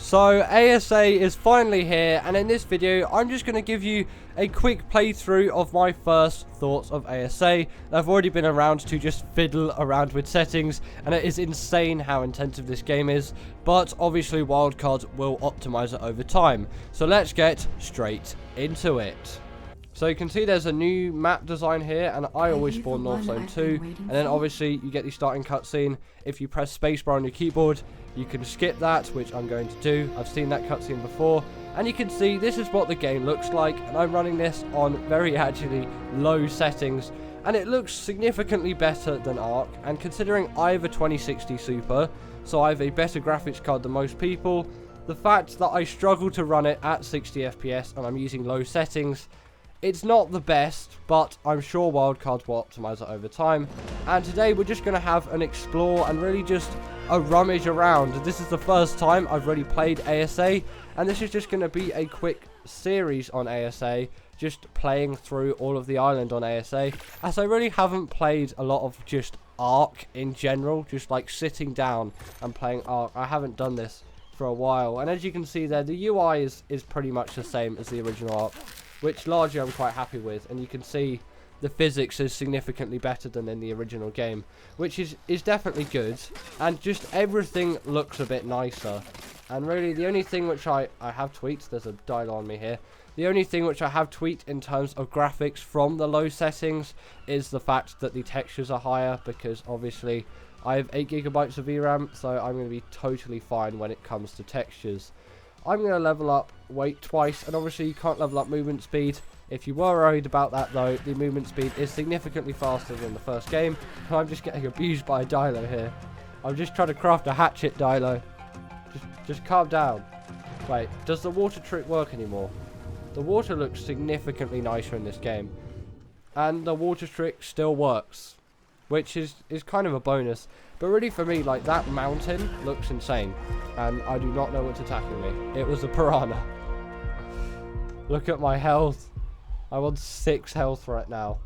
So ASA is finally here, and in this video I'm just going to give you a quick playthrough of my first thoughts of ASA. I've already been around to just fiddle around with settings, and it is insane how intensive this game is, but obviously wildcards will optimize it over time. So let's get straight into it. So you can see there's a new map design here, and I always spawn North Zone 2, and then obviously you get the starting cutscene. If you press spacebar on your keyboard, you can skip that, which I'm going to do. I've seen that cutscene before, and you can see this is what the game looks like, and I'm running this on very actually low settings, and it looks significantly better than Ark. And considering I have a 2060 Super, so I have a better graphics card than most people, the fact that I struggle to run it at 60 FPS and I'm using low settings, it's not the best, but I'm sure wildcards will optimize it over time. And today we're just going to have an explore and really just a rummage around. This is the first time I've really played ASA, and this is just going to be a quick series on ASA, just playing through all of the island on ASA, as I really haven't played a lot of just Ark in general, just like sitting down and playing Ark. I haven't done this for a while, and as you can see there, the UI is pretty much the same as the original Ark, which largely I'm quite happy with, and you can see the physics is significantly better than in the original game, which is definitely good, and just everything looks a bit nicer. And really the only thing which I have tweaked, there's a dial on me here, the only thing which I have tweaked in terms of graphics from the low settings is the fact that the textures are higher, because obviously I have 8 GB of VRAM, so I'm going to be totally fine when it comes to textures. I'm going to level up weight twice, and obviously you can't level up movement speed. If you were worried about that though, the movement speed is significantly faster than the first game. I'm just getting abused by a Dilo here. I'm just trying to craft a hatchet, Dilo. Just calm down. Wait, does the water trick work anymore? The water looks significantly nicer in this game, and the water trick still works, which is kind of a bonus. But really for me, like, that mountain looks insane, and I do not know what's attacking me. It was a piranha. Look at my health. I'm on 6 health right now.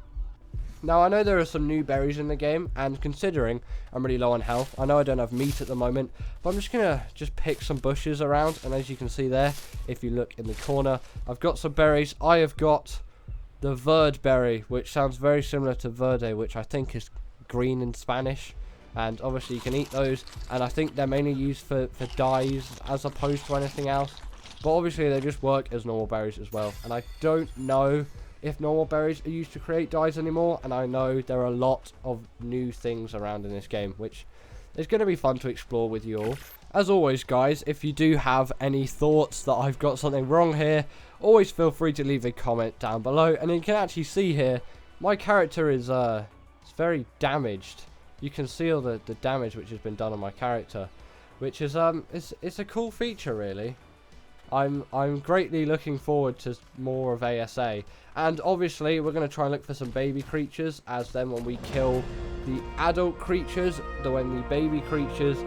Now, I know there are some new berries in the game, and considering I'm really low on health, I know I don't have meat at the moment, but I'm just going to pick some bushes around, and as you can see there, if you look in the corner, I've got some berries. I have got the verde berry, which sounds very similar to verde, which I think is green in Spanish. And obviously you can eat those, and I think they're mainly used for dyes as opposed to anything else. But obviously they just work as normal berries as well. And I don't know if normal berries are used to create dyes anymore, and I know there are a lot of new things around in this game, which is going to be fun to explore with you all. As always guys, if you do have any thoughts that I've got something wrong here, always feel free to leave a comment down below. And you can actually see here, my character is it's very damaged. You can see all the damage which has been done on my character, which is it's a cool feature really. I'm greatly looking forward to more of ASA, and obviously we're going to try and look for some baby creatures, as then when we kill the adult creatures, when the baby creatures,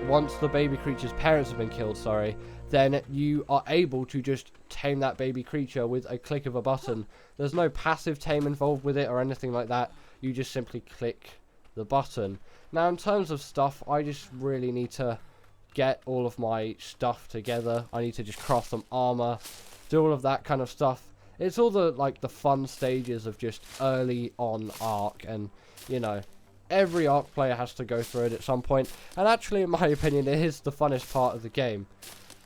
once the baby creature's parents have been killed, sorry, then you are able to just tame that baby creature with a click of a button. There's no passive tame involved with it or anything like that. You just simply click the button. Now in terms of stuff, I just really need to get all of my stuff together. I need to just craft some armor, do all of that kind of stuff. It's all the the fun stages of just early on Ark, and you know, every Ark player has to go through it at some point, and actually in my opinion it is the funnest part of the game.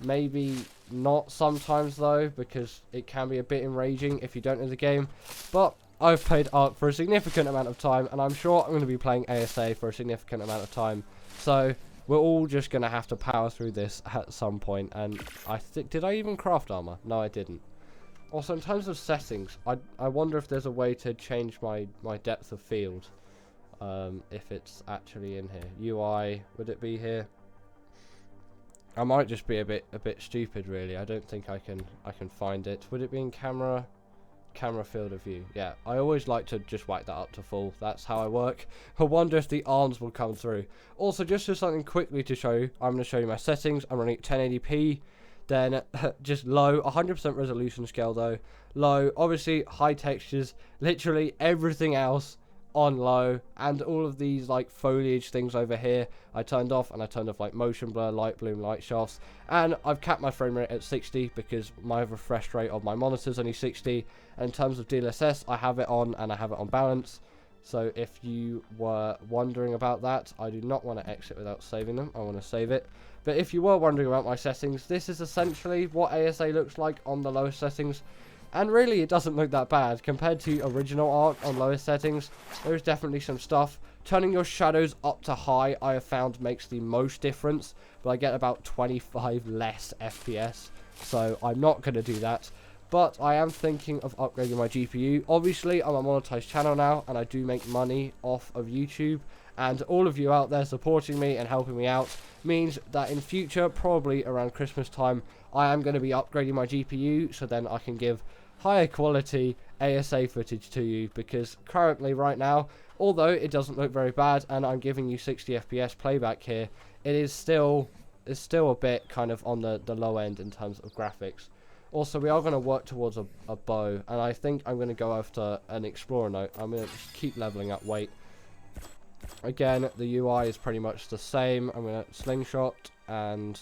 Maybe not sometimes though, because it can be a bit enraging if you don't know the game, but I've played Ark for a significant amount of time, and I'm sure I'm going to be playing ASA for a significant amount of time. So we're all just going to have to power through this at some point. And I think, did I even craft armor? No, I didn't. Also, in terms of settings, I wonder if there's a way to change my depth of field. If it's actually in here. UI, would it be here? I might just be a bit stupid really. I don't think I can find it. Would it be in camera field of view? Yeah, I always like to just whack that up to full. That's how I work. I wonder if the arms will come through. Also, just for something quickly to show you, I'm going to show you my settings. I'm running 1080p, then just low, 100% resolution scale though, low, obviously high textures, literally everything else on low, and all of these like foliage things over here I turned off, and I turned off like motion blur, light bloom, light shafts, and I've capped my frame rate at 60 because my refresh rate of my monitor is only 60. And in terms of DLSS, I have it on, and I have it on balance. So if you were wondering about that, I do not want to exit without saving them. I want to save it. But if you were wondering about my settings, this is essentially what ASA looks like on the lowest settings. And really, it doesn't look that bad. Compared to original Arc on lowest settings, there is definitely some stuff. Turning your shadows up to high, I have found, makes the most difference. But I get about 25 less FPS. So I'm not going to do that. But I am thinking of upgrading my GPU. Obviously, I'm a monetized channel now, and I do make money off of YouTube. And all of you out there supporting me and helping me out means that in future, probably around Christmas time, I am going to be upgrading my GPU, so then I can give higher quality ASA footage to you. Because currently, right now, although it doesn't look very bad, and I'm giving you 60 FPS playback here, it is still a bit kind of on the low end in terms of graphics. Also, we are going to work towards a bow, and I think I'm going to go after an Explorer note. I'm going to just keep leveling up weight. Again, the UI is pretty much the same. I'm going to slingshot, and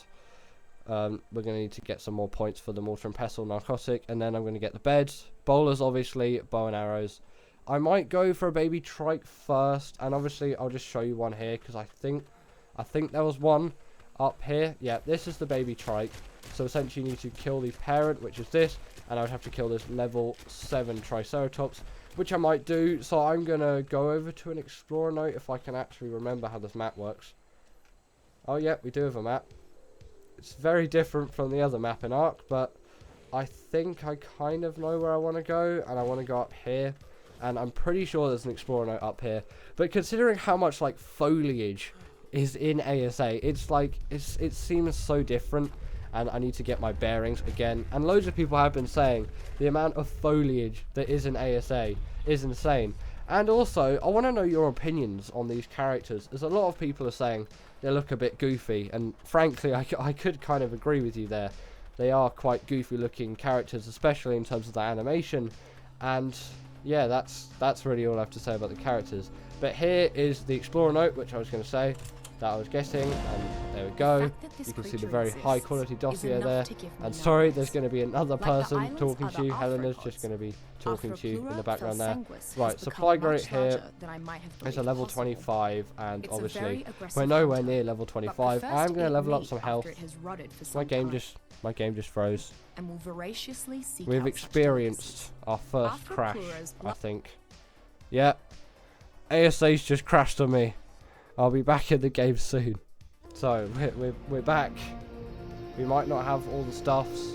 we're going to need to get some more points for the mortar and pestle narcotic, and then I'm going to get the beds, bowlers, obviously, bow and arrows. I might go for a baby trike first, and obviously I'll just show you one here, because I think there was one up here. Yeah, this is the baby trike. So essentially you need to kill the parent, which is this, and I would have to kill this level 7 Triceratops, which I might do. So I'm going to go over to an Explorer note if I can actually remember how this map works. Oh yeah, we do have a map. It's very different from the other map in Arc, but I think I kind of know where I want to go, and I want to go up here. And I'm pretty sure there's an Explorer note up here. But considering how much like foliage is in ASA, it's like it seems so different. And I need to get my bearings again. And loads of people have been saying the amount of foliage that is in ASA is insane. And also, I want to know your opinions on these characters, as a lot of people are saying they look a bit goofy. And frankly, I could kind of agree with you there. They are quite goofy looking characters, especially in terms of the animation. And yeah, that's really all I have to say about the characters. But here is the Explorer note, which I was going to say that I was guessing, and there we go. You can see the very high quality dossier there. And sorry, there's going to be another person talking to you. Helena's just going to be talking to you in the background there. Right, supply grate here is a level 25, and obviously we're nowhere near level 25. I am going to level up some health. My game just froze. We've experienced our first crash, I think. Yeah, ASA's just crashed on me. I'll be back in the game soon. So, we're back. We might not have all the stuffs.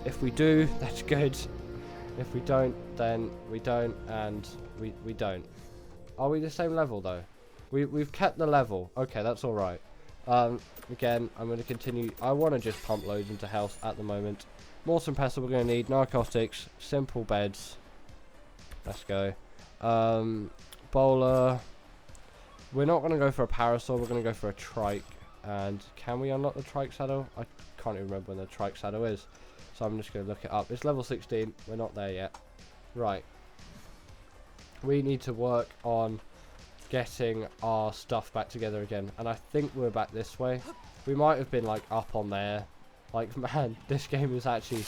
If we do, that's good. If we don't, then we don't, and we don't. Are we the same level, though? We've kept the level. Okay, that's alright. Again, I'm going to continue. I want to just pump loads into health at the moment. Mortar and pestle we're going to need. Narcotics. Simple beds. Let's go. Bowler. We're not going to go for a parasol, we're going to go for a trike. And can we unlock the trike saddle? I can't even remember when the trike saddle is. So I'm just going to look it up. It's level 16. We're not there yet. Right. We need to work on getting our stuff back together again. And I think we're back this way. We might have been like up on there. Like, man, this game is actually...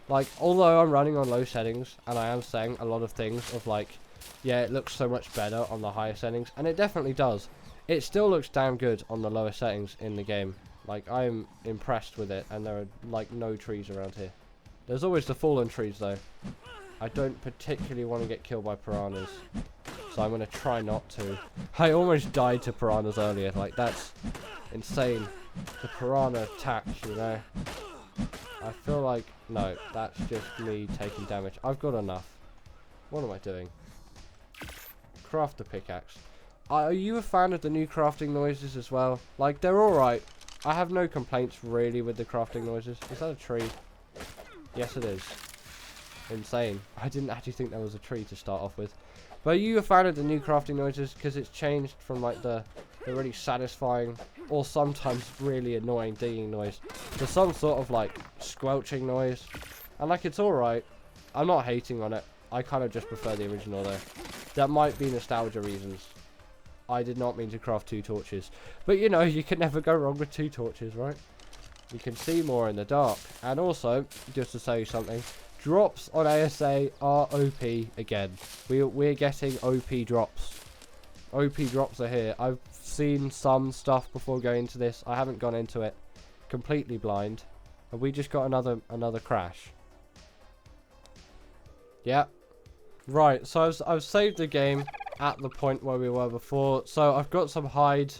Like, although I'm running on low settings, and I am saying a lot of things of like... Yeah, it looks so much better on the higher settings, and it definitely does. It still looks damn good on the lower settings in the game. Like, I'm impressed with it, and there are, like, no trees around here. There's always the fallen trees, though. I don't particularly want to get killed by piranhas, so I'm going to try not to. I almost died to piranhas earlier. Like, that's insane. The piranha attacks, you know. I feel like... No, that's just me taking damage. I've got enough. What am I doing? Craft the pickaxe. Are you a fan of the new crafting noises as well? Like, they're alright. I have no complaints really with the crafting noises. Is that a tree? Yes, it is. Insane. I didn't actually think there was a tree to start off with. But are you a fan of the new crafting noises? Because it's changed from like the really satisfying or sometimes really annoying digging noise to some sort of like squelching noise. And like, it's alright. I'm not hating on it. I kind of just prefer the original though. That might be nostalgia reasons. I did not mean to craft 2 torches. But you know, you can never go wrong with 2 torches, right? You can see more in the dark. And also, just to say something, drops on ASA are OP again. We're getting OP drops. OP drops are here. I've seen some stuff before going into this. I haven't gone into it. Completely blind. Have we just got another crash? Yeah. Right, so I've saved the game at the point where we were before. So I've got some hide.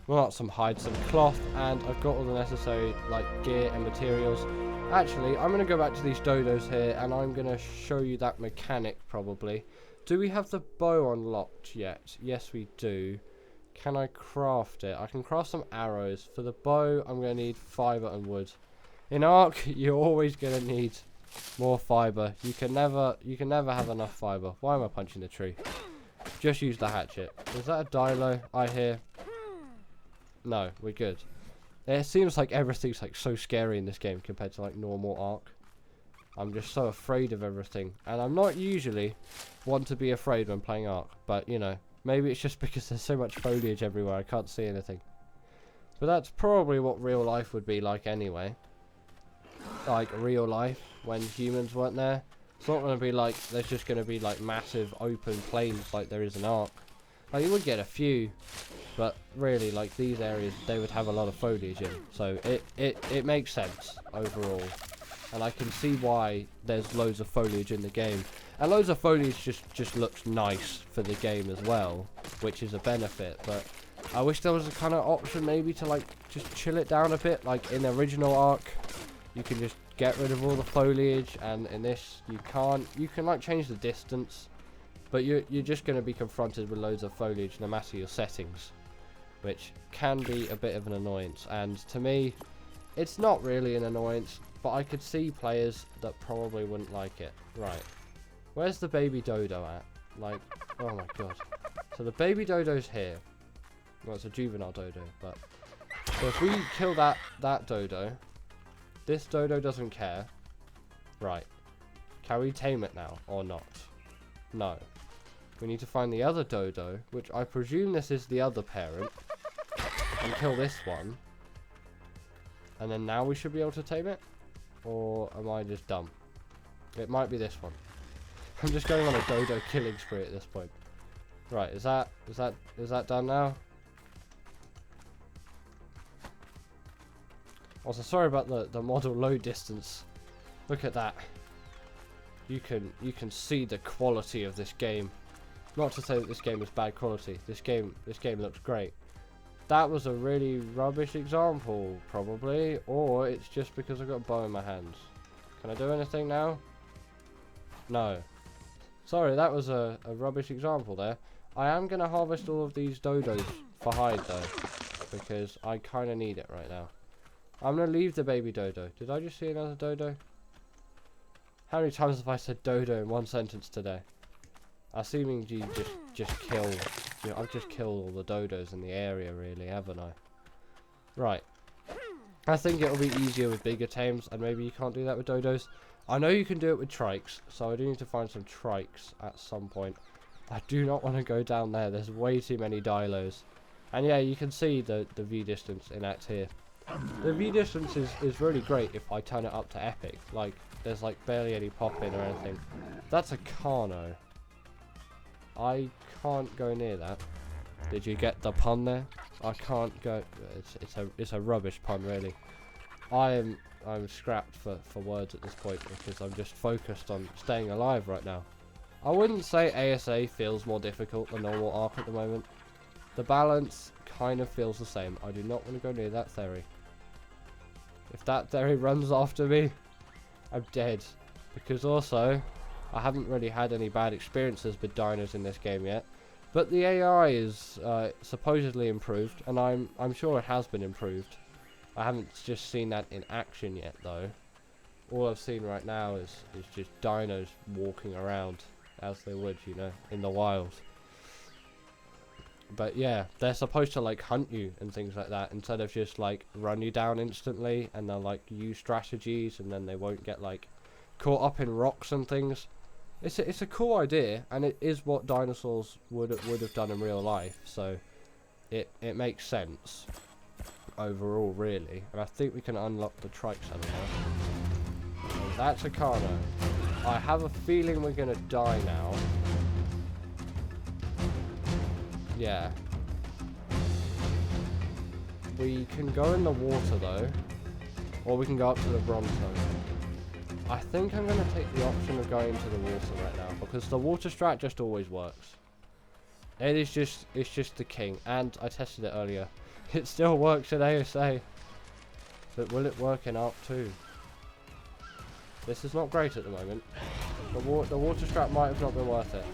Well, not some hide, some cloth. And I've got all the necessary, like, gear and materials. Actually, I'm going to go back to these dodos here. And I'm going to show you that mechanic, probably. Do we have the bow unlocked yet? Yes, we do. Can I craft it? I can craft some arrows. For the bow, I'm going to need fiber and wood. In Ark, you're always going to need more fiber. You can never have enough fiber. Why am I punching the tree? Just use the hatchet. Is that a dilo I hear? No, we're good. It seems like everything's like so scary in this game compared to like normal Ark. I'm just so afraid of everything. And I'm not usually one to be afraid when playing Ark. But, you know, maybe it's just because there's so much foliage everywhere I can't see anything. But that's probably what real life would be like anyway. Like real life when humans weren't there. It's not going to be like there's just going to be like massive open plains like there is in Ark. Like you would get a few, but really like these areas they would have a lot of foliage in. So it makes sense overall. And I can see why there's loads of foliage in the game. And loads of foliage just looks nice for the game as well, which is a benefit. But I wish there was a kind of option maybe to like just chill it down a bit. Like in the original Ark, you can just get rid of all the foliage, and in this you can't. You can like change the distance, but you're just going to be confronted with loads of foliage no matter your settings, which can be a bit of an annoyance. And to me, it's not really an annoyance. But I could see players that probably wouldn't like it. Right. Where's the baby dodo at? Like, oh my god. So the baby dodo's here. Well, it's a juvenile dodo, but... So if we kill that dodo, this dodo doesn't care. Right. Can we tame it now, or not? No. We need to find the other dodo, which I presume this is the other parent, and kill this one. And then now we should be able to tame it? Or am I just dumb? It might be this one. I'm just going on a dodo killing spree at this point. Right, is that done now? Also, sorry about the model load distance. Look at that. You can see the quality of this game. Not to say that this game is bad quality. This game looks great. That was a really rubbish example, probably. Or it's just because I've got a bow in my hands. Can I do anything now? No. Sorry, that was a rubbish example there. I am going to harvest all of these dodos for hide, though. Because I kind of need it right now. I'm going to leave the baby dodo. Did I just see another dodo? How many times have I said dodo in one sentence today? Assuming you just kill... I've just killed all the dodos in the area, really, haven't I? Right. I think it'll be easier with bigger tames, and maybe you can't do that with dodos. I know you can do it with trikes, so I do need to find some trikes at some point. I do not want to go down there. There's way too many dilos. And yeah, you can see the view distance in Act here. The view distance is really great if I turn it up to epic. Like, there's like barely any pop-in or anything. That's a Carno. I can't go near that. Did you get the pun there? I can't go. It's a rubbish pun, really. I'm scrapped for words at this point because I'm just focused on staying alive right now. I wouldn't say ASA feels more difficult than normal Ark at the moment. The balance kind of feels the same. I do not want to go near that Theory. If that Theory runs after me, I'm dead. Because also, I haven't really had any bad experiences with dinos in this game yet. But the AI is supposedly improved, and I'm sure it has been improved. I haven't just seen that in action yet, though. All I've seen right now is just dinos walking around as they would, you know, in the wild. But yeah, they're supposed to like hunt you and things like that instead of just like run you down instantly, and they'll like use strategies and then they won't get like caught up in rocks and things. It's a cool idea, and it is what dinosaurs would have done in real life. So it makes sense overall, really. And I think we can unlock the trike center now. So that's a Carno. I have a feeling we're gonna die now. Yeah. We can go in the water though, or we can go up to the Bronto. I think I'm going to take the option of going into the water right now, because the water strat just always works. It's just the king, and I tested it earlier. It still works in ASA, but will it work in ARC too? This is not great at the moment. The water strat might have not been worth it,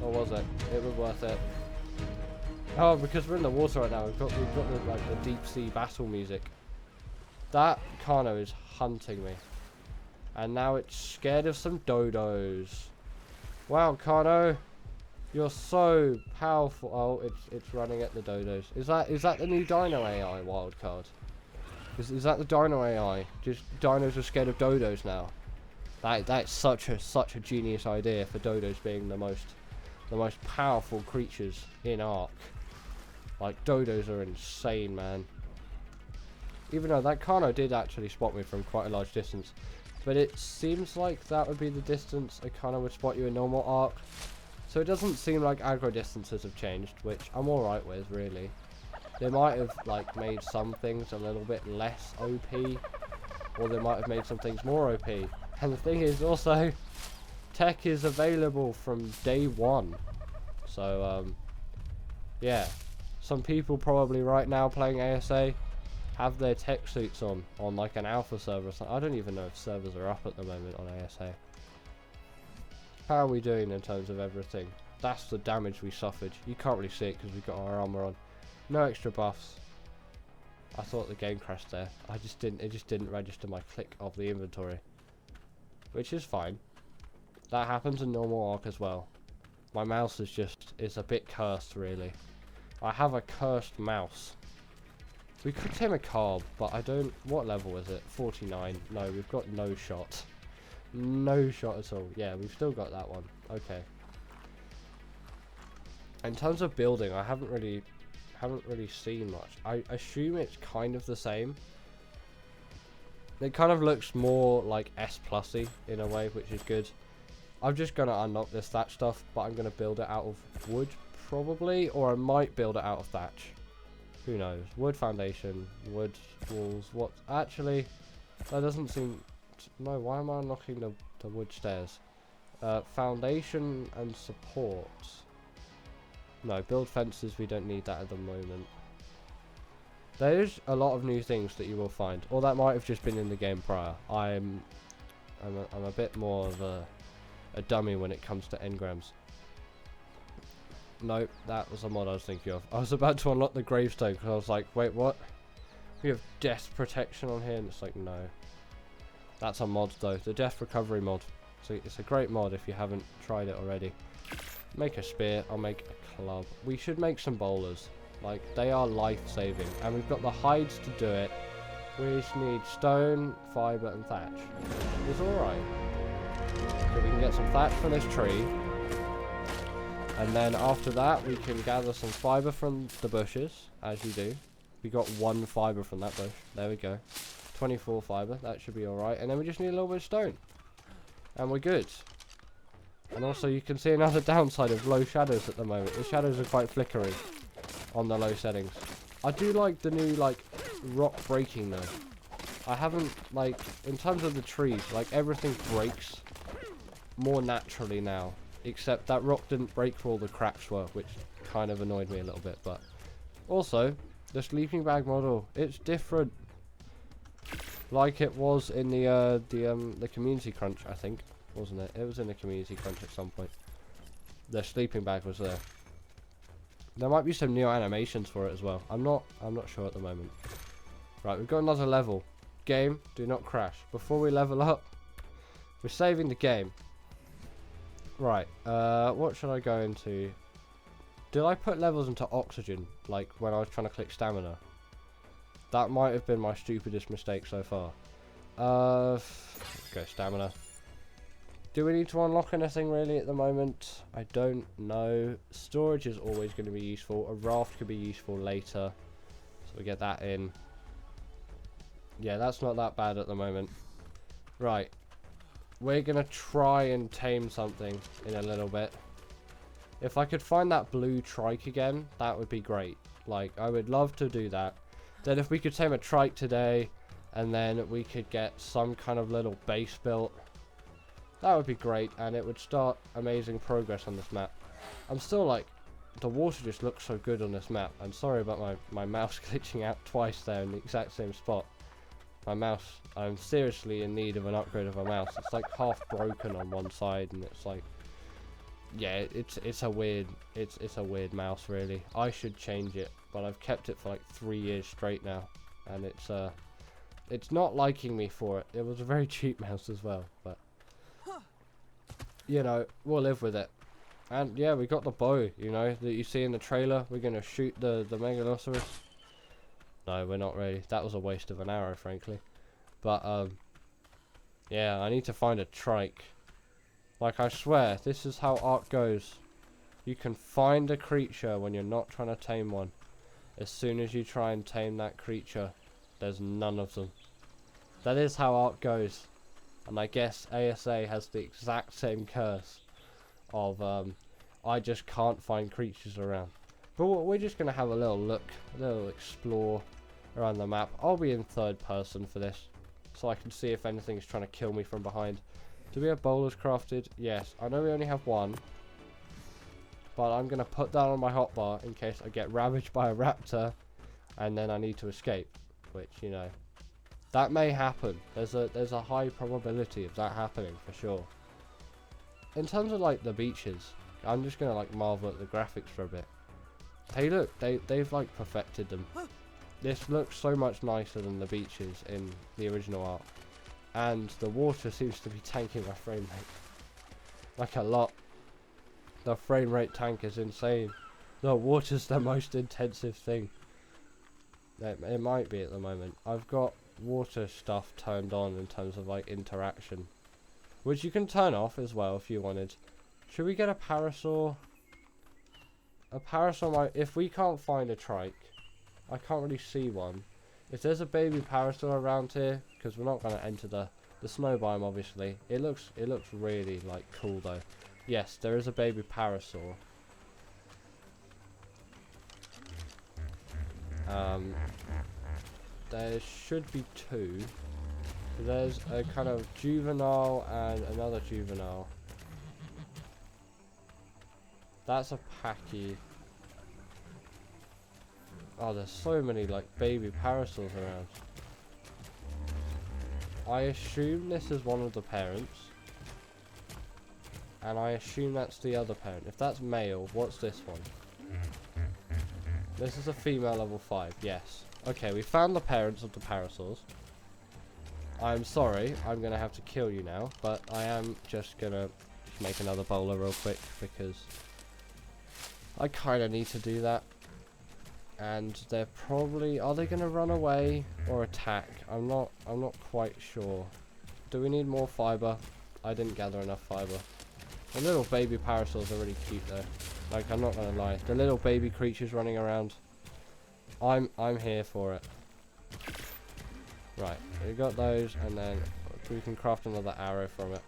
or was it? It was worth it. Oh, because we're in the water right now, we've got the deep sea battle music. That Carno is hunting me. And now it's scared of some dodos. Wow, Carno, you're so powerful. Oh, it's running at the dodos. Is that the new Dino AI wildcard? Is that the Dino AI? Just dinos are scared of dodos now. That's such a genius idea for dodos being the most powerful creatures in Ark. Like, dodos are insane, man. Even though that Carno did actually spot me from quite a large distance. But it seems like that would be the distance a Carno would spot you in normal Ark. So it doesn't seem like aggro distances have changed, which I'm alright with, really. They might have, like, made some things a little bit less OP. Or they might have made some things more OP. And the thing is, also, tech is available from day one. So, yeah. Some people probably right now playing ASA have their tech suits on like an alpha server or something. I don't even know if servers are up at the moment on ASA. How are we doing in terms of everything? That's the damage we suffered. You can't really see it because we've got our armor on. No extra buffs. I thought the game crashed there. It just didn't register my click of the inventory. Which is fine. That happens in normal Ark as well. My mouse is a bit cursed, really. I have a cursed mouse. We could tame a carb, but I don't... What level is it? 49. No, we've got no shot. No shot at all. Yeah, we've still got that one. Okay. In terms of building, I haven't really seen much. I assume it's kind of the same. It kind of looks more like S+y in a way, which is good. I'm just going to unlock this thatch stuff, but I'm going to build it out of wood, probably. Or I might build it out of thatch. Who knows? Wood foundation, wood walls. What? Actually, that doesn't seem... No, why am I unlocking the wood stairs? Foundation and support. No, build fences, we don't need that at the moment. There's a lot of new things that you will find. Or that might have just been in the game prior. I'm a bit more of a dummy when it comes to engrams. Nope, that was a mod I was thinking of. I was about to unlock the gravestone because I was like, wait, what? We have death protection on here, and it's like, no. That's a mod though, the death recovery mod. So it's a great mod if you haven't tried it already. Make a spear, I'll make a club. We should make some bowlers. Like, they are life-saving. And we've got the hides to do it. We just need stone, fibre and thatch. It's alright. So we can get some thatch from this tree. And then after that, we can gather some fibre from the bushes, as you do. We got 1 fibre from that bush. There we go. 24 fibre, that should be alright. And then we just need a little bit of stone. And we're good. And also you can see another downside of low shadows at the moment. The shadows are quite flickery on the low settings. I do like the new, like, rock breaking though. I haven't, like, in terms of the trees, like, everything breaks more naturally now. Except that rock didn't break where all the cracks were, which kind of annoyed me a little bit. But also, the sleeping bag model, it's different. Like it was in the community crunch, I think, wasn't it? It was in the community crunch at some point. The sleeping bag was there. There might be some new animations for it as well. I'm not sure at the moment. Right, we've got another level. Game, do not crash. Before we level up, we're saving the game. Right, what should I go into? Did I put levels into oxygen, like when I was trying to click stamina? That might have been my stupidest mistake so far. Go stamina. Do we need to unlock anything really at the moment? I don't know. Storage is always going to be useful. A raft could be useful later. So we get that in. Yeah, that's not that bad at the moment. Right. We're going to try and tame something in a little bit. If I could find that blue trike again, that would be great. Like, I would love to do that. Then if we could tame a trike today, and then we could get some kind of little base built, that would be great, and it would start amazing progress on this map. I'm still like, the water just looks so good on this map. I'm sorry about my mouse glitching out twice there in the exact same spot. My mouse, I'm seriously in need of an upgrade of a mouse. It's like half broken on one side, and it's like, yeah, it's a weird mouse really. I should change it, but I've kept it for like 3 years straight now, and it's not liking me for it. It was a very cheap mouse as well, but you know, we'll live with it. And yeah, we got the bow, you know, that you see in the trailer. We're gonna shoot the Megalosaurus. No, we're not really. That was a waste of an arrow, frankly. But yeah, I need to find a trike. Like, I swear, this is how art goes. You can find a creature when you're not trying to tame one. As soon as you try and tame that creature, there's none of them. That is how art goes. And I guess ASA has the exact same curse of I just can't find creatures around. But we're just going to have a little look, a little explore around the map. I'll be in third person for this, so I can see if anything's trying to kill me from behind. Do we have bowlers crafted? Yes. I know we only have one, but I'm going to put that on my hotbar in case I get ravaged by a raptor and then I need to escape, which, you know, that may happen. There's a high probability of that happening for sure. In terms of like the beaches, I'm just going to like marvel at the graphics for a bit. They've like perfected them. This looks so much nicer than the beaches in the original art. And the water seems to be tanking my frame rate. Like a lot. The frame rate tank is insane. The water's the most intensive thing. It might be at the moment. I've got water stuff turned on in terms of like interaction, which you can turn off as well if you wanted. Should we get a parasaur? A parasaur might, if we can't find a trike, I can't really see one. If there's a baby parasaur around here, because we're not going to enter the snow biome obviously. It looks really like cool though. Yes, there is a baby parasaur. There should be two. There's a kind of juvenile and another juvenile. That's a packy. Oh, there's so many like baby parasaurs around. I assume this is one of the parents. And I assume that's the other parent. If that's male, what's this one? This is a female level 5, yes. Okay, we found the parents of the parasaurs. I'm sorry, I'm going to have to kill you now. But I am just going to make another bowler real quick because I kind of need to do that. And they're probably, are they going to run away or attack? I'm not quite sure. Do we need more fiber? I didn't gather enough fiber. The little baby parasaurs are really cute though. Like, I'm not gonna lie. The little baby creatures running around. I'm here for it. Right, we got those, and then we can craft another arrow from it.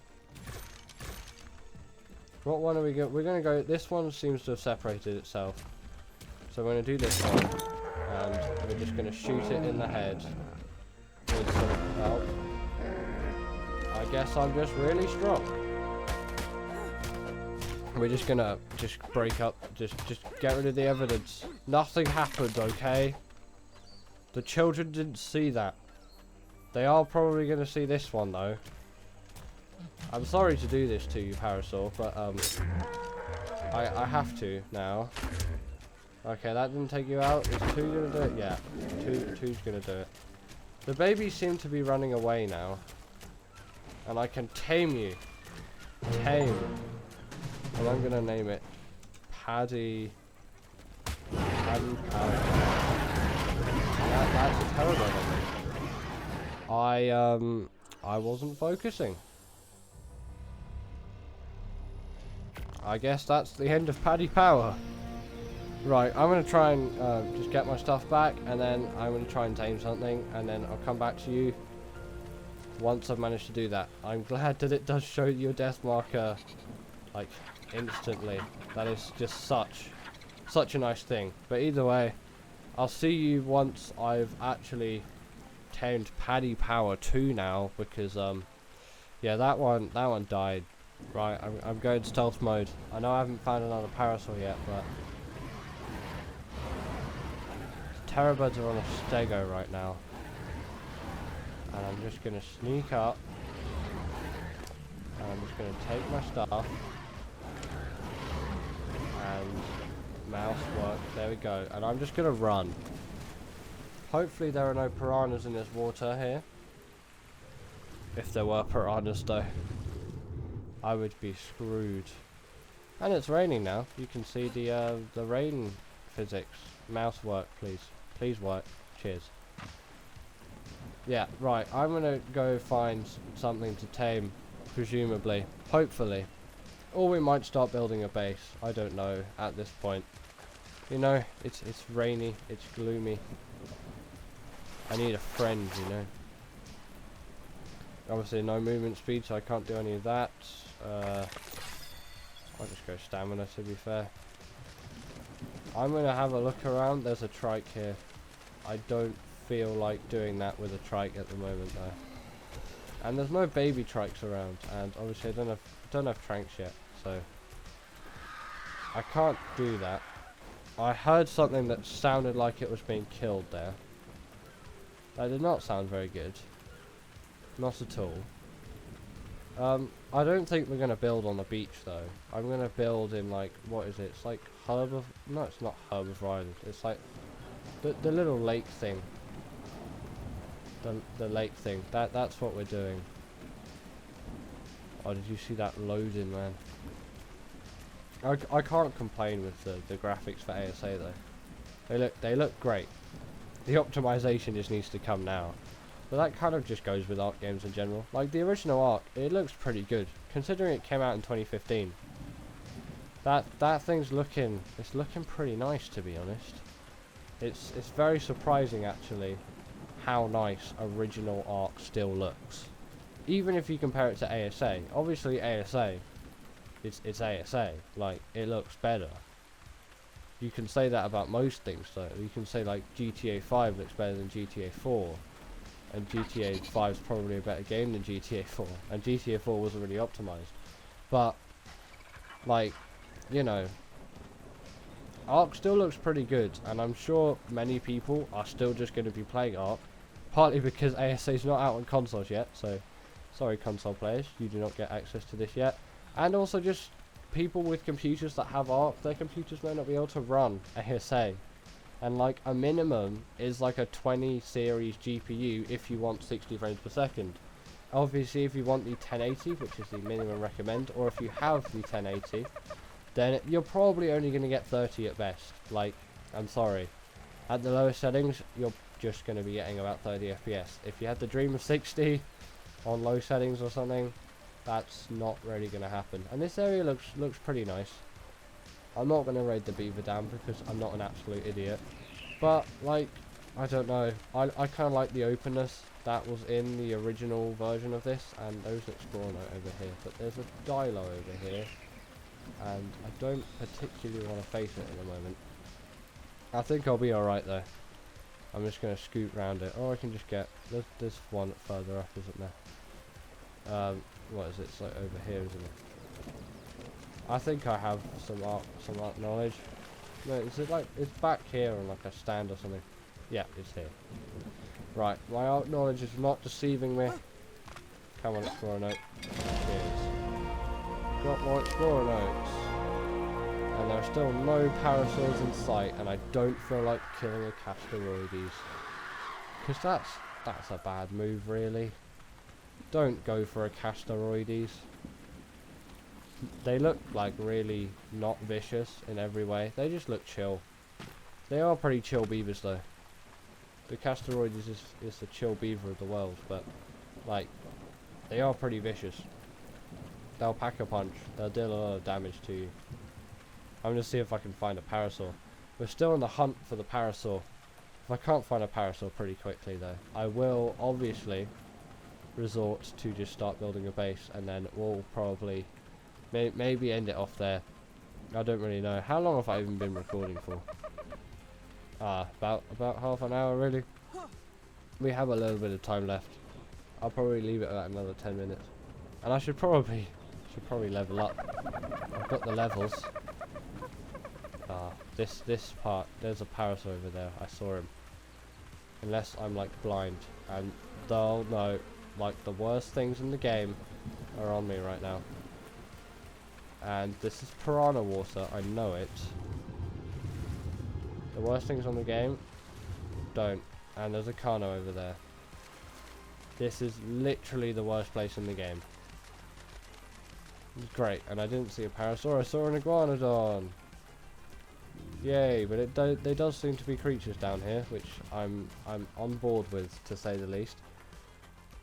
What one are we going? We're gonna go. This one seems to have separated itself. So we're gonna do this one, and we're just gonna shoot it in the head. With some help. I guess I'm just really strong. We're just gonna break up, just get rid of the evidence. Nothing happened, okay? The children didn't see that. They are probably gonna see this one though. I'm sorry to do this to you, Parasaur, but I have to now. Okay, that didn't take you out. Is 2 gonna do it? Yeah, two's gonna do it. The babies seem to be running away now, and I can tame you. Tame. And I'm gonna name it Paddy. That's a terrible name. I wasn't focusing. I guess that's the end of Paddy Power. Right, I'm going to try and just get my stuff back, and then I'm going to try and tame something, and then I'll come back to you once I've managed to do that. I'm glad that it does show your death marker, like, instantly. That is just such a nice thing. But either way, I'll see you once I've actually tamed Paddy Power 2 now, because, yeah, that one died. Right, I'm going stealth mode. I know I haven't found another parasol yet, but Terrorbirds are on a stego right now. And I'm just going to sneak up. And I'm just going to take my stuff. And mouse work. There we go. And I'm just going to run. Hopefully there are no piranhas in this water here. If there were piranhas though, I would be screwed. And it's raining now. You can see the rain physics. Mouse work, please. Please work. Cheers. Yeah, right. I'm gonna go find something to tame, presumably. Hopefully. Or we might start building a base. I don't know at this point. You know, it's rainy. It's gloomy. I need a friend, you know. Obviously no movement speed, so I can't do any of that. I'll just go stamina, to be fair. I'm going to have a look around. There's a trike here. I don't feel like doing that with a trike at the moment, though. And there's no baby trikes around, and obviously I don't have tranks yet, so I can't do that. I heard something that sounded like it was being killed there. That did not sound very good. Not at all. I don't think we're going to build on the beach, though. I'm going to build in, like, what is it? It's like no, it's not Harbour Island. It's like the little lake thing. The lake thing. That's what we're doing. Oh, did you see that loading, man? I can't complain with the graphics for ASA, though. They look great. The optimization just needs to come now. But that kind of just goes with Ark games in general. Like the original Ark, it looks pretty good, considering it came out in 2015. That thing's looking pretty nice, to be honest. It's very surprising actually how nice original Ark still looks. Even if you compare it to ASA. Obviously ASA, it's ASA. Like, it looks better. You can say that about most things though. You can say like GTA 5 looks better than GTA 4. And GTA 5 is probably a better game than GTA 4. And GTA 4 wasn't really optimized. But, like, you know, Ark still looks pretty good. And I'm sure many people are still just going to be playing Ark. Partly because ASA is not out on consoles yet. So, sorry console players, you do not get access to this yet. And also just people with computers that have Ark, their computers may not be able to run ASA. And like a minimum is like a 20 series GPU if you want 60 frames per second. Obviously if you want the 1080, which is the minimum recommend, or if you have the 1080, then you're probably only going to get 30 at best. Like, I'm sorry. At the lowest settings, you're just going to be getting about 30 FPS. If you had the dream of 60 on low settings or something, that's not really going to happen. And this area looks pretty nice. I'm not going to raid the beaver dam because I'm not an absolute idiot. But, like, I don't know. I kind of like the openness that was in the original version of this. And there's an explorer note over here. But there's a dilo over here. And I don't particularly want to face it at the moment. I think I'll be alright though. I'm just going to scoot around it. Or I can just get... There's one further up, isn't there? What is it? It's like over here, isn't it? I think I have some art knowledge. No, is it like, it's back here on like a stand or something? Yeah, it's here. Right, my art knowledge is not deceiving me. Come on, explorer note. Cheers. Got more explorer notes. And there are still no parasols in sight, and I don't feel like killing a Castaroides. Because that's a bad move, really. Don't go for a Castaroides. They look like really not vicious in every way. They just look chill. They are pretty chill beavers though. The Castaroides is the chill beaver of the world, but like, they are pretty vicious. they'll pack a punch. They'll deal a lot of damage to you. I'm gonna see if I can find a parasaur. We're still on the hunt for the parasaur. If I can't find a parasaur pretty quickly though, I will obviously resort to just start building a base, and then we'll probably maybe end it off there. I don't really know. How long have I even been recording for? About half an hour really. We have a little bit of time left. I'll probably leave it at another 10 minutes. And I should probably level up. I've got the levels. This part, there's a parasaur over there. I saw him. Unless I'm like blind, and they'll know like the worst things in the game are on me right now. And this is piranha water, I know it. The worst things on the game, don't. And there's a Kano over there. This is literally the worst place in the game. It's great, and I didn't see a parasaur, I saw an iguanodon. Yay, but there does seem to be creatures down here, which I'm on board with, to say the least.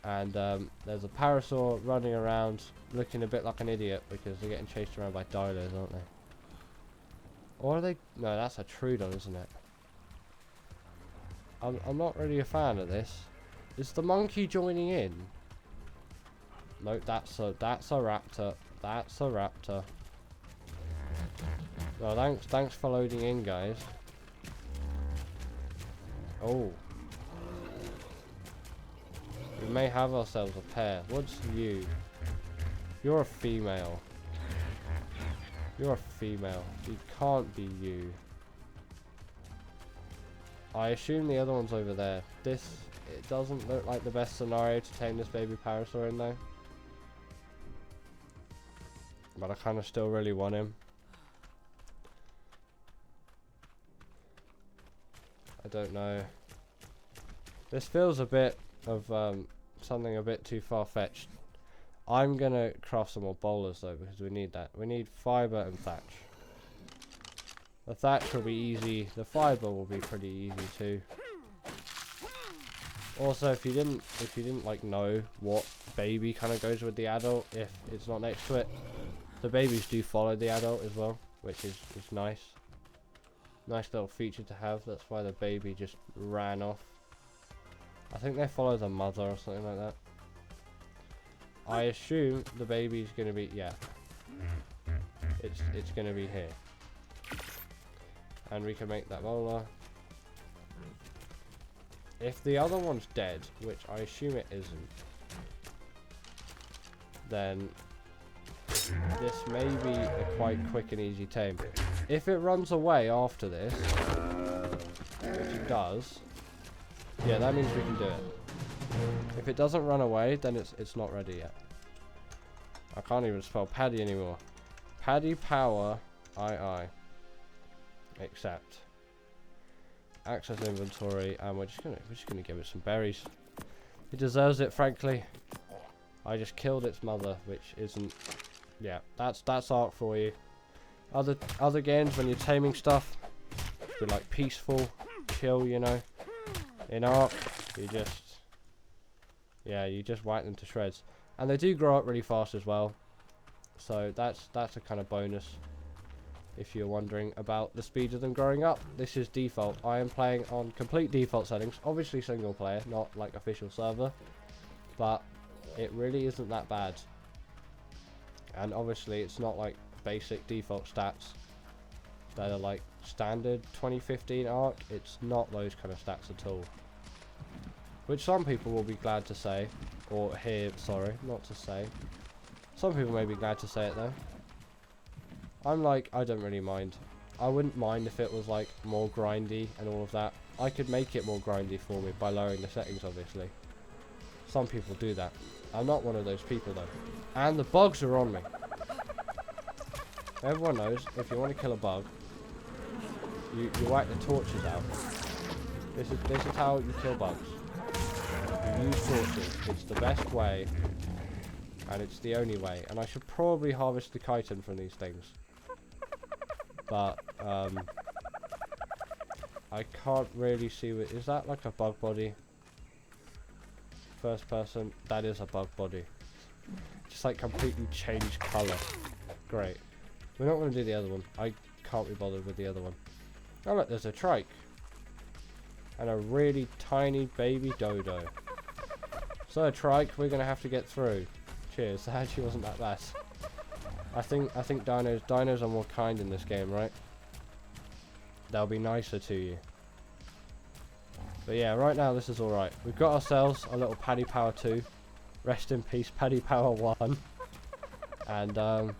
And there's a parasaur running around, looking a bit like an idiot because they're getting chased around by dinos, aren't they? Or are they? No, that's a Trudon, isn't it? I'm not really a fan of this. Is the monkey joining in? No, that's a raptor. That's a raptor. Well, thanks for loading in, guys. Oh. We may have ourselves a pair. What's you? You're a female. You're a female. It can't be you. I assume the other one's over there. It doesn't look like the best scenario to tame this baby parasaur in though. But I kind of still really want him. I don't know. This feels a bit of something a bit too far-fetched. I'm gonna craft some more bowlers though, because we need that. We need fiber and thatch. The thatch will be easy. The fiber will be pretty easy too. Also, if you didn't like know what baby kind of goes with the adult, if it's not next to it, the babies do follow the adult as well, which is nice. Nice little feature to have. That's why the baby just ran off. I think they follow the mother or something like that. I assume the baby's gonna be, yeah. It's gonna be here. And we can make that bowler. If the other one's dead, which I assume it isn't, then this may be a quite quick and easy tame. If it runs away after this, which it does, yeah, that means we can do it. If it doesn't run away, then it's not ready yet. I can't even spell Paddy anymore. Paddy Power II. Accept. Access inventory, and we're just gonna give it some berries. It deserves it, frankly. I just killed its mother, which isn't. Yeah, that's art for you. Other games, when you're taming stuff, be like peaceful, chill, you know. In Ark, you just whack them to shreds, and they do grow up really fast as well. So that's a kind of bonus. If you're wondering about the speed of them growing up, this is default. I am playing on complete default settings, obviously single player, not like official server, but it really isn't that bad. And obviously it's not like basic default stats that are like standard 2015 Ark. It's not those kind of stats at all, which some people will be glad to say, or hear, sorry, not to say. Some people may be glad to say it though. I'm like, I don't really mind. I wouldn't mind if it was like more grindy and all of that. I could make it more grindy for me by lowering the settings, obviously. Some people do that. I'm not one of those people though. And the bugs are on me. Everyone knows, if you want to kill a bug, you whack the torches out. This is how you kill bugs. You use torches. It's the best way, and it's the only way. And I should probably harvest the chitin from these things, but I can't really see what is that. Like a bug body? First person, that is a bug body. just like completely changed colour. Great. We're not going to do the other one. I can't be bothered with the other one. Oh look, there's a trike. And a really tiny baby dodo. So trike, we're going to have to get through. Cheers, that actually wasn't that bad. I think dinos are more kind in this game, right? They'll be nicer to you. But yeah, right now this is alright. We've got ourselves a little Paddy Power 2. Rest in peace, Paddy Power 1. And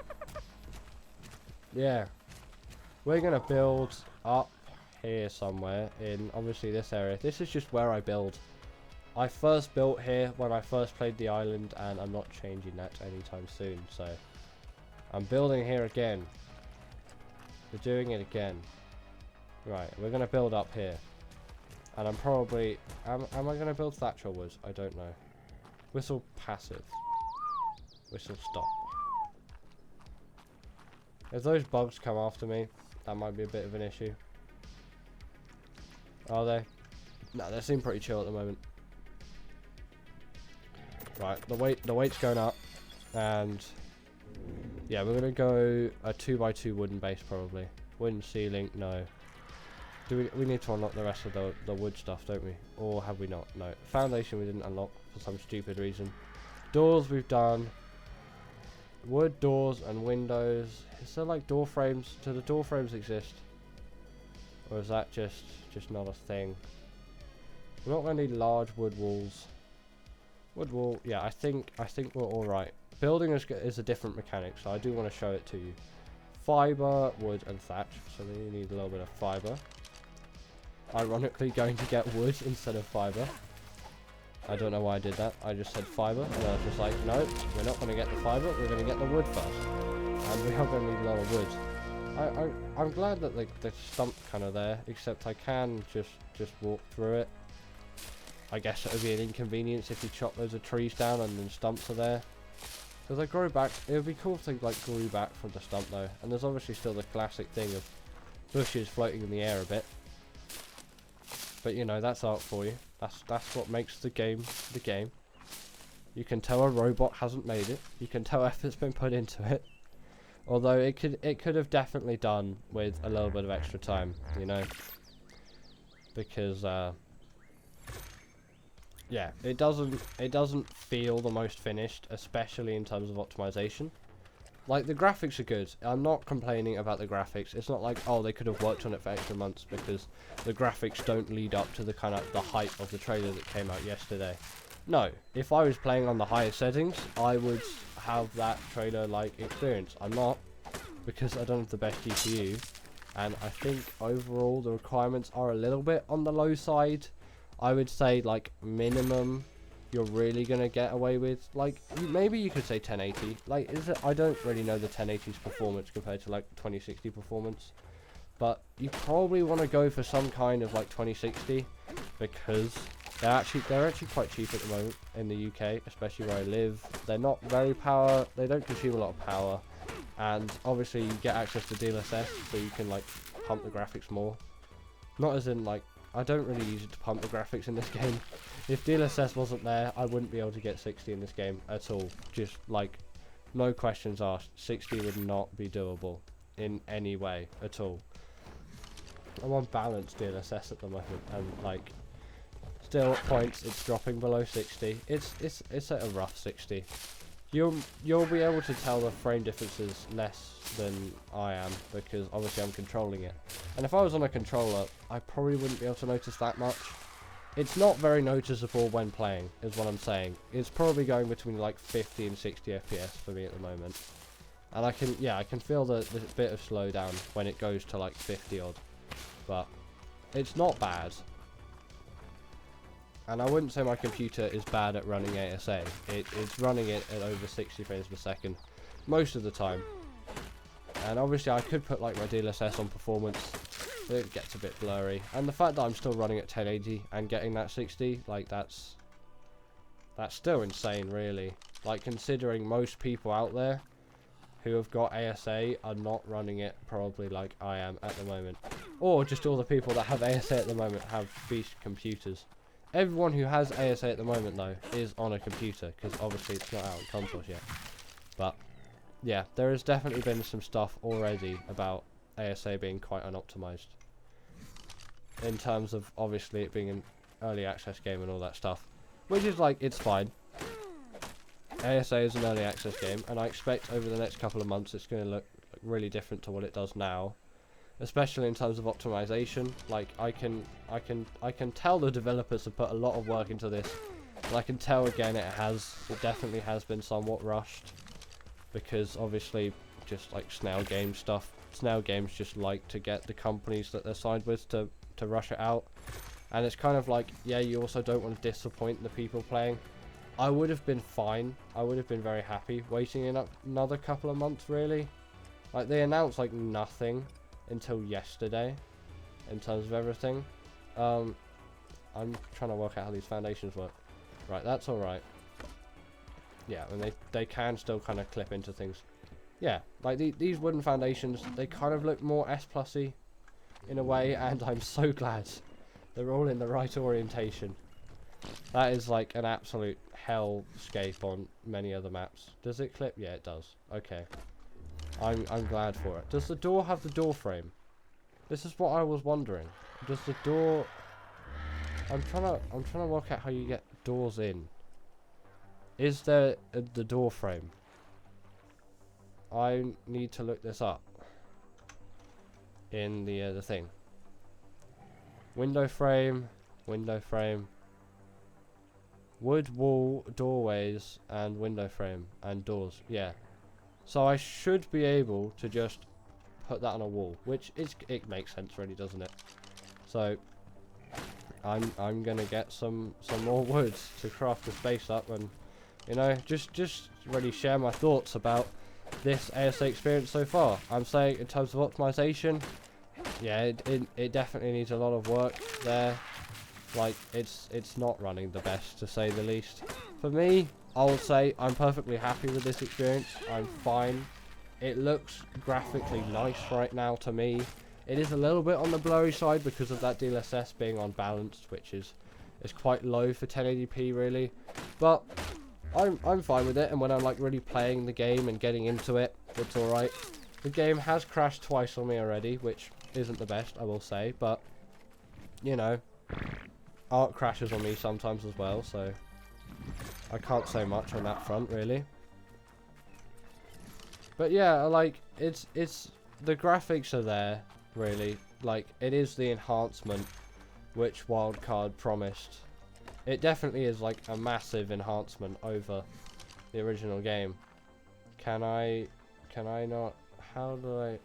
yeah. We're going to build up here somewhere in obviously this area. This is just where I build. I first built here when I first played the island, and I'm not changing that anytime soon, so I'm building here again. We're doing it again. Right, we're going to build up here. And I'm probably... Am I going to build thatch or wood? I don't know. Whistle passive. Whistle stop. If those bugs come after me, that might be a bit of an issue. Are they? No, they seem pretty chill at the moment. Right, the weight's going up, and yeah, we're gonna go a 2x2 wooden base probably. Wooden ceiling, no. We need to unlock the rest of the wood stuff, don't we? Or have we not? No. Foundation we didn't unlock for some stupid reason. Doors we've done. Wood doors and windows. Is there like door frames? Do the door frames exist? Or is that just not a thing? We're not going to need large wood walls. Wood wall, yeah, I think we're all right. Building is a different mechanic, so I do want to show it to you. Fiber, wood, and thatch. So you need a little bit of fiber. Ironically, going to get wood instead of fiber. I don't know why I did that. I just said fiber, and I was just like, no, we're not going to get the fiber. We're going to get the wood first, and we are going to need a lot of wood. I'm glad that the stump's kind of there, except I can just walk through it. I guess it would be an inconvenience if you chop loads of trees down and then stumps are there. Because they grow back. It would be cool if they like grew back from the stump though. And there's obviously still the classic thing of bushes floating in the air a bit. But you know, that's art for you. That's what makes the game the game. You can tell a robot hasn't made it. You can tell effort's been put into it. Although it could have definitely done with a little bit of extra time, you know. Because yeah, it doesn't feel the most finished, especially in terms of optimization. Like, the graphics are good. I'm not complaining about the graphics. It's not like, oh, they could have worked on it for extra months, because the graphics don't lead up to the kind of the hype of the trailer that came out yesterday. No, if I was playing on the highest settings, I would have that trailer like experience. I'm not, because I don't have the best GPU, and I think overall the requirements are a little bit on the low side. I would say like minimum you're really gonna get away with, like, maybe you could say 1080. Like, is it? I don't really know the 1080's performance compared to like 2060 performance, but you probably want to go for some kind of like 2060, because they're actually quite cheap at the moment in the UK, especially where I live. They're not very they don't consume a lot of power, and obviously you get access to DLSS, so you can like pump the graphics more. Not as in like, I don't really use it to pump the graphics in this game. If DLSS wasn't there, I wouldn't be able to get 60 in this game at all. Just like, no questions asked. 60 would not be doable in any way at all. I'm on balanced DLSS at the moment, and like, still at points it's dropping below 60. It's at a rough 60. You'll be able to tell the frame differences less than I am, because obviously I'm controlling it. And if I was on a controller, I probably wouldn't be able to notice that much. It's not very noticeable when playing, is what I'm saying. It's probably going between like 50 and 60 FPS for me at the moment. And I can feel the bit of slowdown when it goes to like 50 odd. But it's not bad. And I wouldn't say my computer is bad at running ASA. It's running it at over 60 frames per second most of the time. And obviously I could put like my DLSS on performance, but it gets a bit blurry. And the fact that I'm still running at 1080 and getting that 60, like that's still insane really. Like, considering most people out there who have got ASA are not running it probably like I am at the moment. Or just all the people that have ASA at the moment have beast computers. Everyone who has ASA at the moment though is on a computer, because obviously it's not out on consoles yet. But yeah, there has definitely been some stuff already about ASA being quite unoptimized. In terms of obviously it being an early access game and all that stuff. Which is like, it's fine. ASA is an early access game, and I expect over the next couple of months it's going to look really different to what it does now. Especially in terms of optimization. Like, I can tell the developers have put a lot of work into this. And I can tell again it definitely has been somewhat rushed. Because obviously, just like Snail Games stuff, Snail Games just like to get the companies that they're signed with to rush it out. And it's kind of like, yeah, you also don't want to disappoint the people playing. I would have been fine. I would have been very happy waiting another couple of months, really. Like, they announced like nothing until yesterday in terms of everything. I'm trying to work out how these foundations work. Right, that's alright. Yeah, and they can still kind of clip into things. Yeah, like these wooden foundations, they kind of look more S+y in a way, and I'm so glad they're all in the right orientation. That is like an absolute hellscape on many other maps. Does it clip? Yeah, it does. Okay. I'm glad for it. Does the door have the door frame? This is what I was wondering. Does the door... I'm trying to work out how you get doors in. Is there the door frame? I need to look this up in the thing. Window frame, wood wall, doorways, and window frame and doors. Yeah. So I should be able to just put that on a wall, which it makes sense, really, doesn't it? So I'm gonna get some more wood to craft the space up, and you know, just really share my thoughts about this ASA experience so far. I'm saying in terms of optimization, yeah, it definitely needs a lot of work there. Like, it's not running the best, to say the least. For me, I would say I'm perfectly happy with this experience. I'm fine. It looks graphically nice right now to me. It is a little bit on the blurry side because of that DLSS being unbalanced, which is quite low for 1080p really. But I'm fine with it, and when I'm like really playing the game and getting into it, it's alright. The game has crashed twice on me already, which isn't the best, I will say, but you know, art crashes on me sometimes as well, so I can't say much on that front really. But yeah, like it's the graphics are there really. Like, it is the enhancement which Wildcard promised. It definitely is like a massive enhancement over the original game. Can I not? How do I?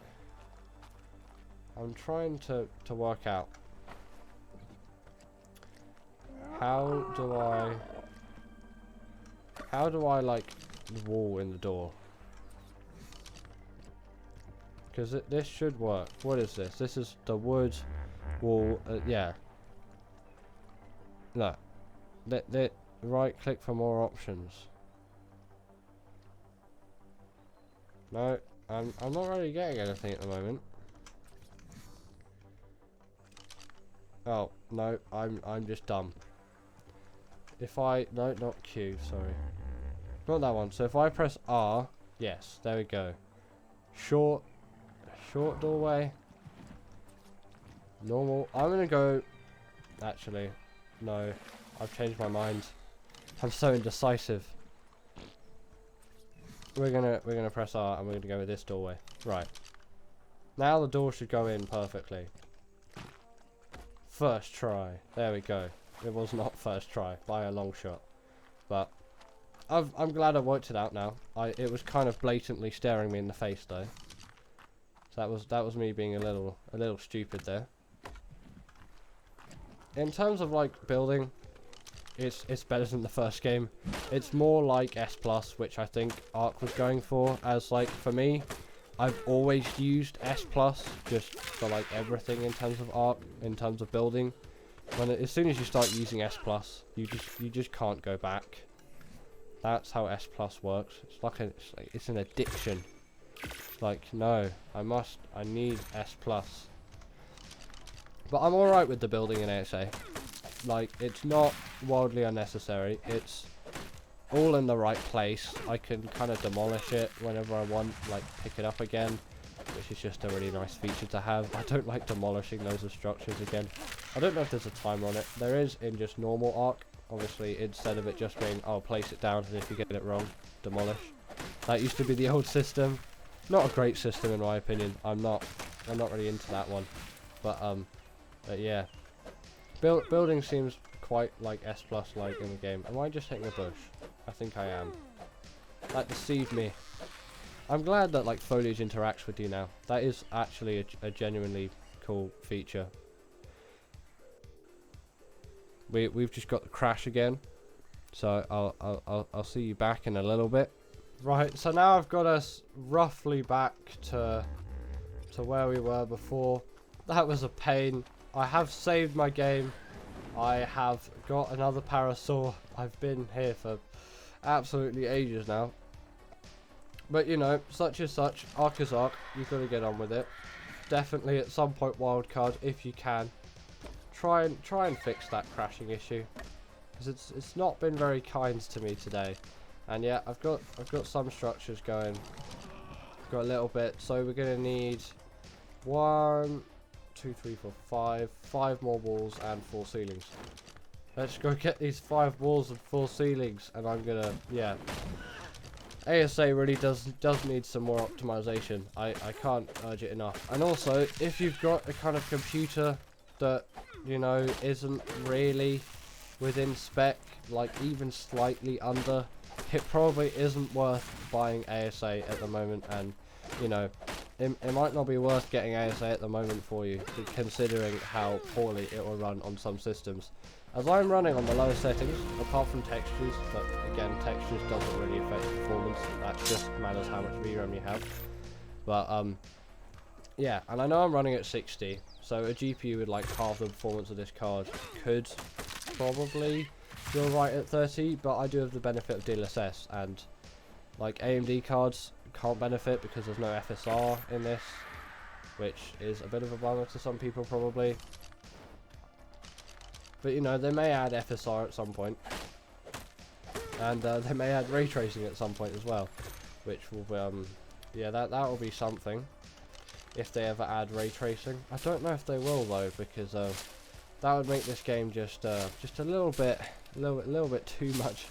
I'm trying to work out. How do I like the wall in the door? Because this should work. What is this? This is the wood wall. Yeah. No. Right click for more options. No, I'm not really getting anything at the moment. Oh no, I'm just dumb. If I no, not Q, sorry, not that one. So if I press R, yes, there we go. Short doorway. Normal. I'm gonna go. Actually, no. I've changed my mind. I'm so indecisive. We're gonna press R and we're gonna go with this doorway. Right. Now the door should go in perfectly. First try. There we go. It was not first try by a long shot, but I'm glad I worked it out now. It was kind of blatantly staring me in the face though. So that was me being a little stupid there. In terms of like building, it's better than the first game. It's more like S+, which I think Ark was going for. As like for me, I've always used S+ just for like everything in terms of Ark, in terms of building. As soon as you start using S+, you just can't go back. That's how S+ works. It's an addiction. Like, no, I need S+. But I'm alright with the building in ASA. Like, it's not wildly unnecessary. It's all in the right place. I can kind of demolish it whenever I want, like pick it up again, which is just a really nice feature to have. I don't like demolishing loads of structures again. I don't know if there's a timer on it. There is in just normal Ark. Obviously, instead of it just being, I'll place it down, and if you get it wrong, demolish. That used to be the old system. Not a great system in my opinion. I'm not really into that one. But yeah. Building seems quite like S+ like in the game. Am I just hitting a bush? I think I am. That deceived me. I'm glad that like foliage interacts with you now. That is actually a genuinely cool feature. We've just got the crash again, so I'll see you back in a little bit. Right, so now I've got us roughly back to where we were before. That was a pain. I have saved my game. I have got another parasaur. I've been here for absolutely ages now. But you know, such is such. Ark is Ark. You've got to get on with it. Definitely at some point wildcard if you can. Try and fix that crashing issue, because it's not been very kind to me today. And yeah, I've got some structures going. Got a little bit, so we're gonna need 1, 2, 3, 4, 5 more walls and 4 ceilings. Let's go get these 5 walls and 4 ceilings, and I'm gonna, yeah. ASA really does need some more optimization. I can't urge it enough. And also, if you've got a kind of computer that, you know, isn't really within spec, like even slightly under, it probably isn't worth buying ASA at the moment. And you know, it might not be worth getting ASA at the moment for you, considering how poorly it will run on some systems. As I'm running on the lowest settings, apart from textures, but again, textures doesn't really affect performance. That just matters how much VRAM you have. But yeah, and I know I'm running at 60, so a GPU with like half the performance of this card could probably feel right at 30, but I do have the benefit of DLSS, and like AMD cards can't benefit because there's no FSR in this, which is a bit of a bummer to some people probably. But you know, they may add FSR at some point, and they may add ray tracing at some point as well, which will yeah, that will be something if they ever add ray tracing. I don't know if they will though, because that would make this game just a little bit too much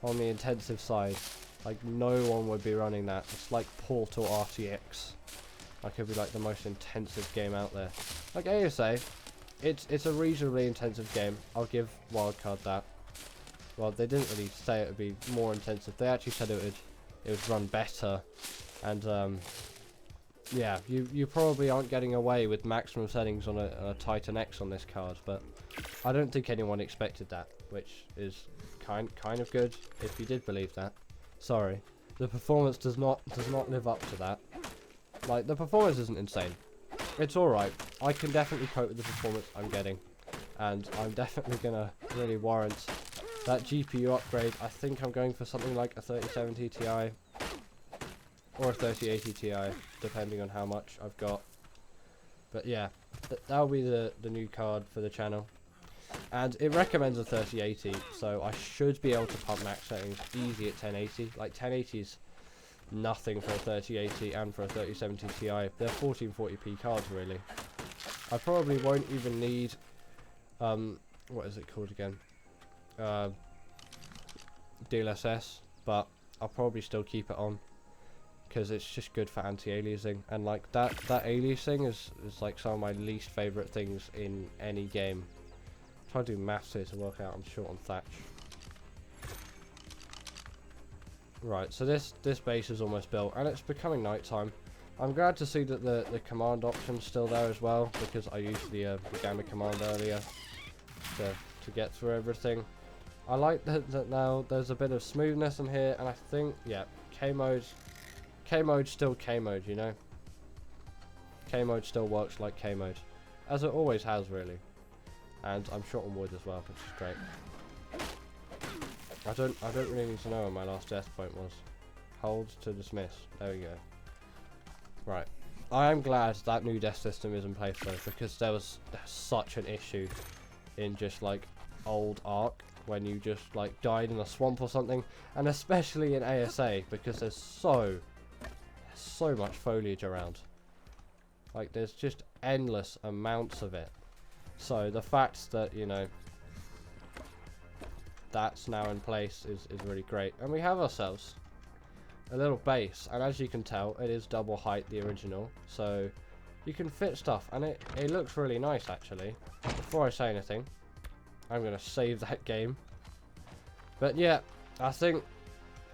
on the intensive side. Like no one would be running that. It's like Portal RTX. That could be like the most intensive game out there. Like ASA, it's a reasonably intensive game. I'll give wildcard that. Well, they didn't really say it would be more intensive. They actually said it would run better. And yeah, you probably aren't getting away with maximum settings on a Titan X on this card, but I don't think anyone expected that, which is kind of good if you did believe that. Sorry, the performance does not live up to that. Like, the performance isn't insane. It's alright. I can definitely cope with the performance I'm getting, and I'm definitely gonna really warrant that GPU upgrade. I think I'm going for something like a 3070 Ti or a 3080 Ti, depending on how much I've got. But yeah, that'll be the new card for the channel. And it recommends a 3080, so I should be able to pump max settings easy at 1080. Like 1080 is nothing for a 3080 and for a 3070 Ti. They're 1440p cards really. I probably won't even need what is it called again? DLSS, but I'll probably still keep it on because it's just good for anti-aliasing, and like that aliasing is like some of my least favourite things in any game. Try to do maths here to work out I'm short on thatch. Right, so this base is almost built, and it's becoming night time. I'm glad to see that the command option's still there as well, because I used the gamma command earlier to get through everything. I like that now there's a bit of smoothness in here, and I think, yeah, K mode's still K mode, you know. K mode still works like K mode, as it always has really. And I'm short on wood as well, which is great. I don't really need to know where my last death point was. Hold to dismiss. There we go. Right. I am glad that new death system is in place though, because there's such an issue in just like old Ark when you just like died in a swamp or something, and especially in ASA because there's so much foliage around. Like there's just endless amounts of it. So the fact that, you know, that's now in place is really great. And we have ourselves a little base, and as you can tell, it is double height the original, so you can fit stuff, and it looks really nice actually. Before I say anything, I'm going to save that game. But yeah, I think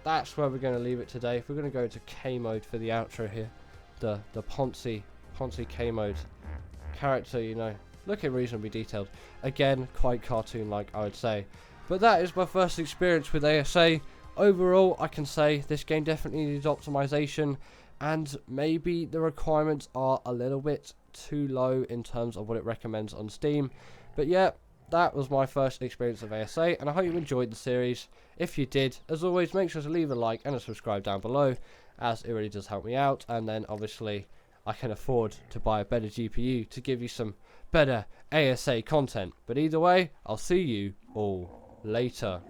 that's where we're going to leave it today. We're going to go to K mode for the outro here. The Ponzi K mode character, you know, looking reasonably detailed. Again, quite cartoon-like, I would say. But that is my first experience with ASA. Overall, I can say this game definitely needs optimization, and maybe the requirements are a little bit too low in terms of what it recommends on Steam. But yeah, that was my first experience of ASA, and I hope you enjoyed the series. If you did, as always, make sure to leave a like and a subscribe down below, as it really does help me out. And then obviously I can afford to buy a better GPU to give you some better ASA content. But either way, I'll see you all later.